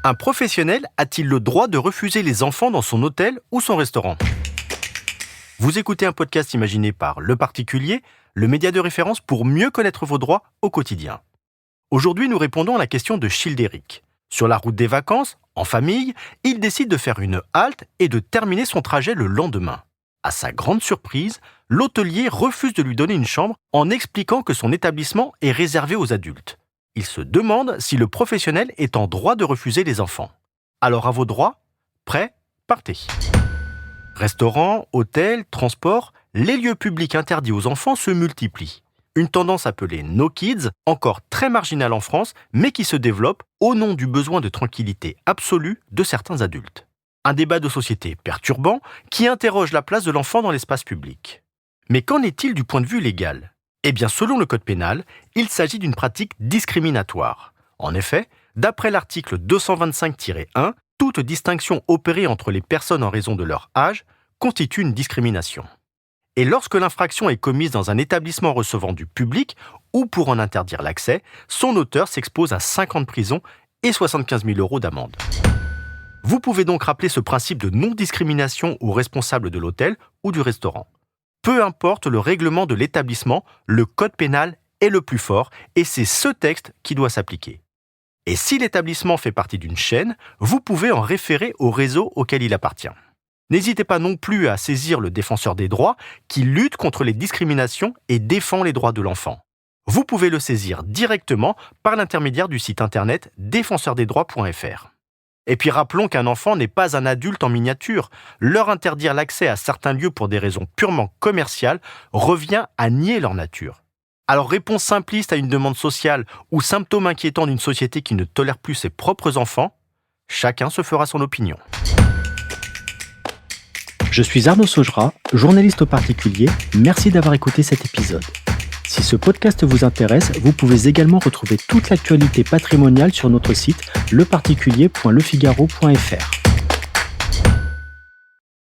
Un professionnel a-t-il le droit de refuser les enfants dans son hôtel ou son restaurant ? Vous écoutez un podcast imaginé par Le Particulier, le média de référence pour mieux connaître vos droits au quotidien. Aujourd'hui, nous répondons à la question de Childéric. Sur la route des vacances, en famille, il décide de faire une halte et de terminer son trajet le lendemain. À sa grande surprise, l'hôtelier refuse de lui donner une chambre en expliquant que son établissement est réservé aux adultes. Il se demande si le professionnel est en droit de refuser les enfants. Alors à vos droits, prêts, partez. Restaurants, hôtels, transports, les lieux publics interdits aux enfants se multiplient. Une tendance appelée No Kids, encore très marginale en France, mais qui se développe au nom du besoin de tranquillité absolue de certains adultes. Un débat de société perturbant qui interroge la place de l'enfant dans l'espace public. Mais qu'en est-il du point de vue légal ? Eh bien, selon le Code pénal, il s'agit d'une pratique discriminatoire. En effet, d'après l'article 225-1, toute distinction opérée entre les personnes en raison de leur âge constitue une discrimination. Et lorsque l'infraction est commise dans un établissement recevant du public ou pour en interdire l'accès, son auteur s'expose à 5 ans de prison et 75 000 € d'amende. Vous pouvez donc rappeler ce principe de non-discrimination aux responsables de l'hôtel ou du restaurant. Peu importe le règlement de l'établissement, le code pénal est le plus fort et c'est ce texte qui doit s'appliquer. Et si l'établissement fait partie d'une chaîne, vous pouvez en référer au réseau auquel il appartient. N'hésitez pas non plus à saisir le défenseur des droits qui lutte contre les discriminations et défend les droits de l'enfant. Vous pouvez le saisir directement par l'intermédiaire du site internet défenseurdesdroits.fr. Et puis rappelons qu'un enfant n'est pas un adulte en miniature. Leur interdire l'accès à certains lieux pour des raisons purement commerciales revient à nier leur nature. Alors réponse simpliste à une demande sociale ou symptôme inquiétant d'une société qui ne tolère plus ses propres enfants, chacun se fera son opinion. Je suis Arnaud Saugera, journaliste au Particulier. Merci d'avoir écouté cet épisode. Si ce podcast vous intéresse, vous pouvez également retrouver toute l'actualité patrimoniale sur notre site leparticulier.lefigaro.fr.